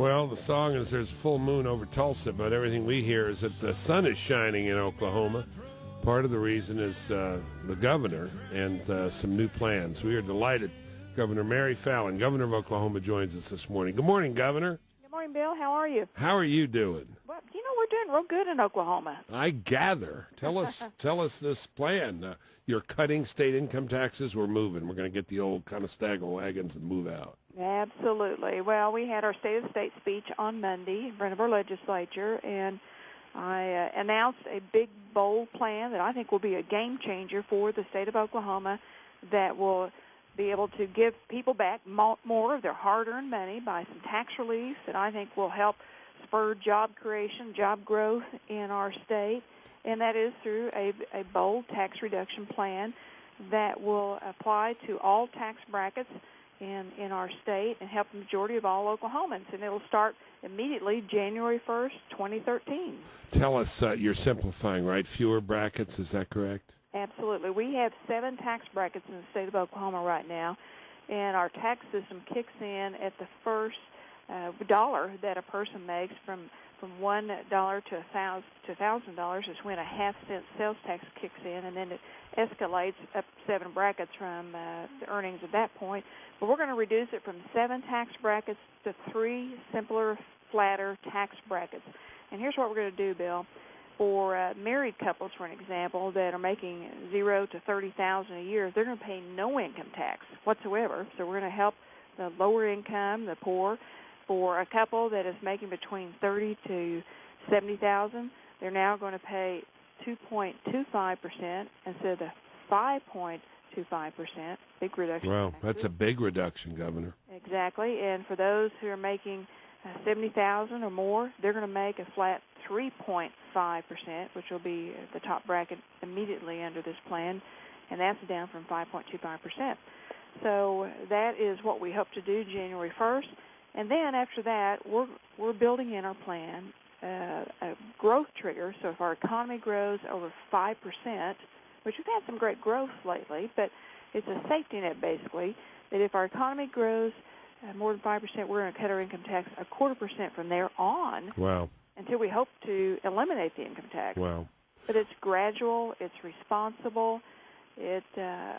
Well, the song is "There's a Full Moon Over Tulsa," but everything we hear is that the sun is shining in Oklahoma. Part of the reason is the governor and some new plans. We are delighted. Governor Mary Fallin, governor of Oklahoma, joins us this morning. Good morning, Governor. Good morning, Bill. How are you? How are you doing? Well, we're doing real good in Oklahoma. I gather. Tell us this plan. You're cutting state income taxes. We're moving. We're going to get the old kind of stagger wagons and move out. Absolutely. Well, we had our State of the State speech on Monday in front of our legislature, and I announced a big, bold plan that I think will be a game changer for the state of Oklahoma that will be able to give people back more of their hard-earned money by some tax relief that I think will help spur job creation, job growth in our state, and that is through a bold tax reduction plan that will apply to all tax brackets in our state and help the majority of all Oklahomans. And it will start immediately January 1st, 2013. Tell us, you're simplifying, right? Fewer brackets, is that correct? Absolutely. We have 7 tax brackets in the state of Oklahoma right now, and our tax system kicks in at the first dollar that a person makes from $1 to $1,000 is when a half-cent sales tax kicks in, and then it escalates up 7 brackets from the earnings at that point. But we're going to reduce it from 7 tax brackets to 3 simpler, flatter tax brackets. And here's what we're going to do, Bill. For married couples, for an example, that are making $0 to $30,000 a year, they're going to pay no income tax whatsoever. So we're going to help the lower income, the poor. For a couple that is making between $30,000 to $70,000, they're now going to pay 2.25% instead of 5.25%. Big reduction. Wow, that's a big reduction, Governor. Exactly. And for those who are making $70,000 or more, they're going to make a flat 3.5%, which will be the top bracket immediately under this plan, and that's down from 5.25%. So that is what we hope to do January 1st. And then after that, we're building in our plan a growth trigger. So if our economy grows over 5%, which we've had some great growth lately, but it's a safety net basically, that if our economy grows more than 5%, we're going to cut our income tax 0.25% from there on. Wow. Until we hope to eliminate the income tax. Wow. But it's gradual, it's responsible, it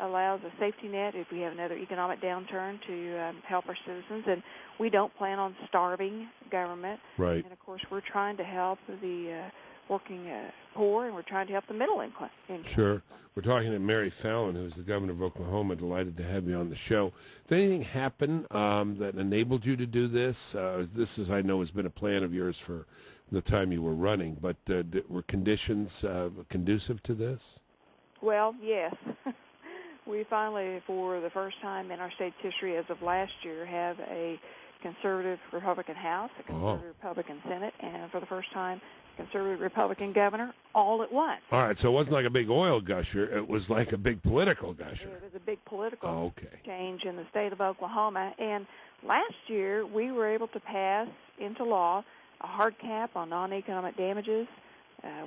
allows a safety net if we have another economic downturn to help our citizens, and we don't plan on starving government. Right. And, of course, we're trying to help the working poor, and we're trying to help the middle income. Sure. We're talking to Mary Fallin, who's the governor of Oklahoma. Delighted to have you on the show. Did anything happen that enabled you to do this? This, as I know, has been a plan of yours for the time you were running, but were conditions conducive to this? Well, yes. We finally, for the first time in our state's history as of last year, have a conservative Republican House, a conservative Republican Senate, and for the first time, a conservative Republican governor all at once. All right, so it wasn't like a big oil gusher. It was like a big political gusher. It was a big political change in the state of Oklahoma. And last year, we were able to pass into law a hard cap on non-economic damages.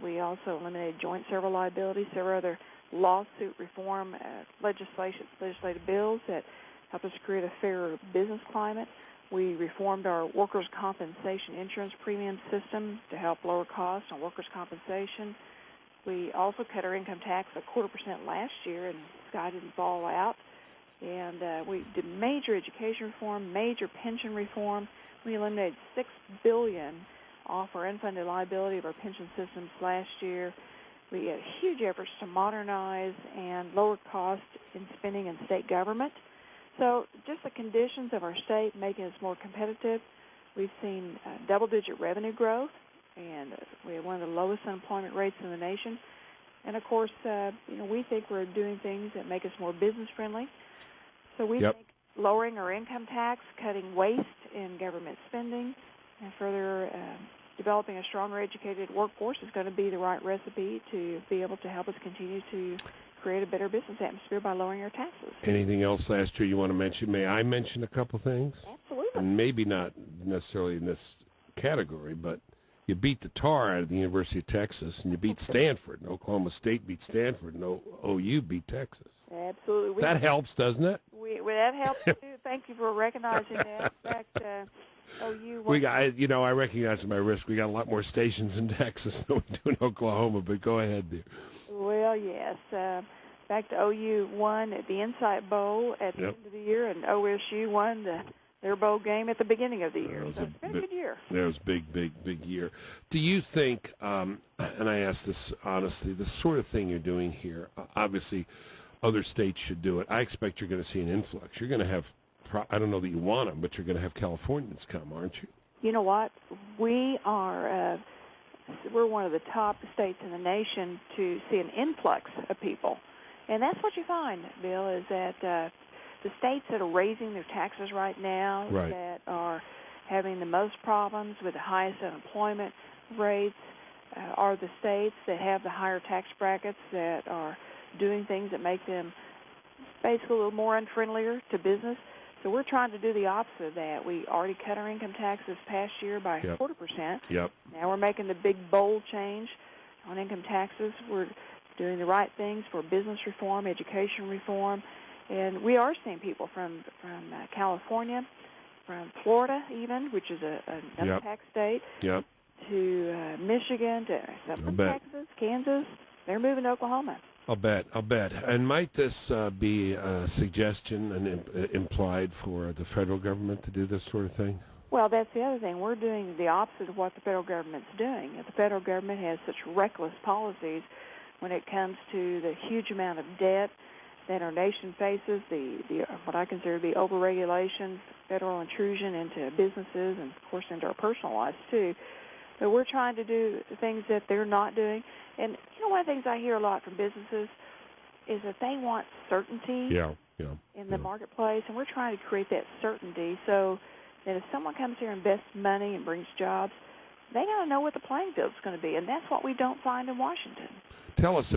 We also eliminated joint several liability, several other lawsuit reform legislative bills that help us create a fairer business climate. We reformed our workers' compensation insurance premium system to help lower costs on workers' compensation. We also cut our income tax 0.25% last year, and the sky didn't fall out. And we did major education reform, major pension reform. We eliminated $6 billion off our unfunded liability of our pension systems last year. We had huge efforts to modernize and lower costs in spending in state government. So just the conditions of our state making us more competitive. We've seen double-digit revenue growth, and we have one of the lowest unemployment rates in the nation. And, of course, we think we're doing things that make us more business-friendly. So we think lowering our income tax, cutting waste in government spending, and further developing a stronger educated workforce is going to be the right recipe to be able to help us continue to create a better business atmosphere by lowering our taxes. Anything else last year you want to mention? May I mention a couple things? Absolutely. And maybe not necessarily in this category, but you beat the tar out of the University of Texas, and you beat Stanford, and Oklahoma State beat Stanford, and OU beat Texas. Absolutely. That helps, doesn't it? That helps, too. Thank you for recognizing that. In fact, We got, I recognize my risk. We got a lot more stations in Texas than we do in Oklahoma, but go ahead there. Well, yes. Back to OU won at the Insight Bowl at the end of the year, and OSU won their bowl game at the beginning of the year. So it's been a good year. That was big year. Do you think, and I ask this honestly, the sort of thing you're doing here, obviously other states should do it. I expect you're going to see an influx. You're going to have, I don't know that you want them, but you're going to have Californians come, aren't you? You know what? We are, we're one of the top states in the nation to see an influx of people. And that's what you find, Bill, is that the states that are raising their taxes right now, that are having the most problems with the highest unemployment rates, are the states that have the higher tax brackets, that are doing things that make them basically a little more unfriendlier to business. So we're trying to do the opposite of that. We already cut our income tax this past year by 0.25%. Yep. Now we're making the big, bold change on income taxes. We're doing the right things for business reform, education reform, and we are seeing people from California, from Florida even, which is another tax state, to Michigan, to some Texas, Kansas. They're moving to Oklahoma. I'll bet. And might this be a suggestion and implied for the federal government to do this sort of thing? Well, that's the other thing. We're doing the opposite of what the federal government's doing. The federal government has such reckless policies when it comes to the huge amount of debt that our nation faces, the what I consider to be overregulation, federal intrusion into businesses, and, of course, into our personal lives, too. But we're trying to do things that they're not doing. And, one of the things I hear a lot from businesses is that they want certainty in the marketplace, and we're trying to create that certainty so that if someone comes here and invests money and brings jobs, they got to know what the playing field is going to be, and that's what we don't find in Washington. Tell us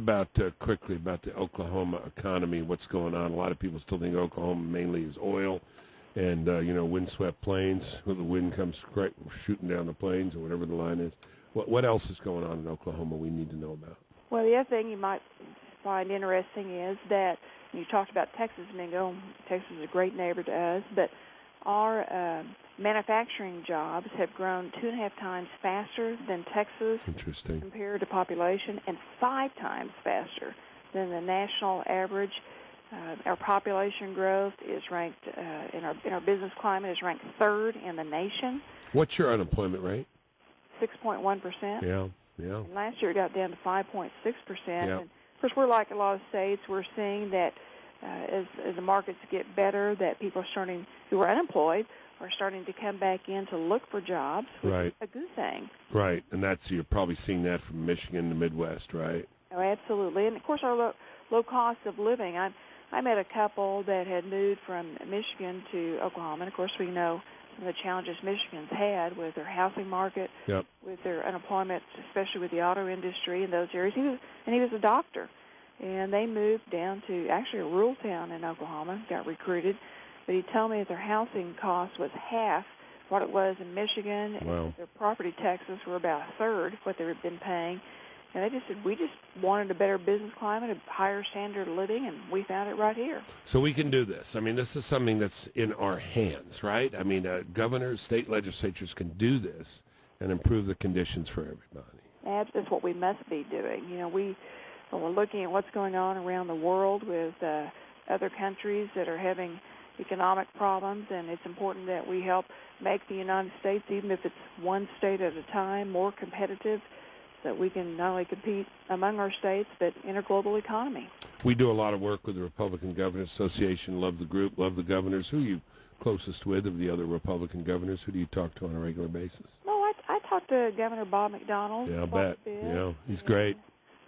quickly about the Oklahoma economy, what's going on. A lot of people still think Oklahoma mainly is oil and, windswept plains. When the wind comes shooting down the plains or whatever the line is. What else is going on in Oklahoma we need to know about? Well, the other thing you might find interesting is that you talked about Texas a minute ago. Texas is a great neighbor to us, but our manufacturing jobs have grown 2.5 times faster than Texas compared to population, and 5 times faster than the national average. Our population growth is ranked in our business climate is ranked 3rd in the nation. What's your unemployment rate? 6.1%. Yeah. And last year it got down to 5.6%. And of course, we're like a lot of states. We're seeing that as the markets get better, that people who are unemployed are starting to come back in to look for jobs, which is a good thing. Right, and you're probably seeing that from Michigan, the Midwest, right? Oh, absolutely. And of course, our low cost of living. I met a couple that had moved from Michigan to Oklahoma, and of course, we know the challenges Michigan's had with their housing market, with their unemployment, especially with the auto industry in those areas. He was a doctor, and they moved down to actually a rural town in Oklahoma, got recruited. But he told me that their housing cost was half what it was in Michigan, and their property taxes were about 1/3 what they had been paying. And they just said, we just wanted a better business climate, a higher standard of living, and we found it right here. So we can do this. I mean, this is something that's in our hands, right? I mean, governors, state legislatures can do this and improve the conditions for everybody. That's what we must be doing. We're looking at what's going on around the world with other countries that are having economic problems, and it's important that we help make the United States, even if it's one state at a time, more competitive, so that we can not only compete among our states, but in a global economy. We do a lot of work with the Republican Governors Association. Love the group, love the governors. Who are you closest with of the other Republican governors? Who do you talk to on a regular basis? Well, I talk to Governor Bob McDonnell. Yeah, I bet. Yeah, he's great.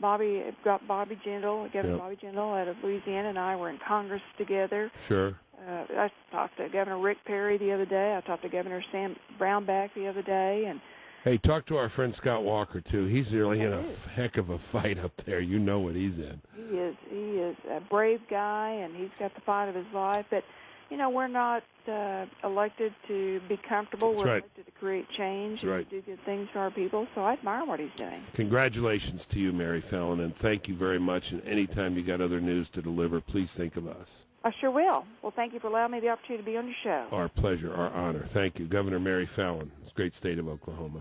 Bobby Jindal, Governor Bobby Jindal out of Louisiana, and I were in Congress together. Sure. I talked to Governor Rick Perry the other day. I talked to Governor Sam Brownback the other day, and hey, talk to our friend Scott Walker, too. He's really in a heck of a fight up there. You know what he's in. He is a brave guy, and he's got the fight of his life. But, we're not elected to be comfortable. We're elected to create change and do good things for our people. So I admire what he's doing. Congratulations to you, Mary Fallin, and thank you very much. And anytime you got other news to deliver, please think of us. I sure will. Well, thank you for allowing me the opportunity to be on your show. Our pleasure, our honor. Thank you. Governor Mary Fallin, great state of Oklahoma.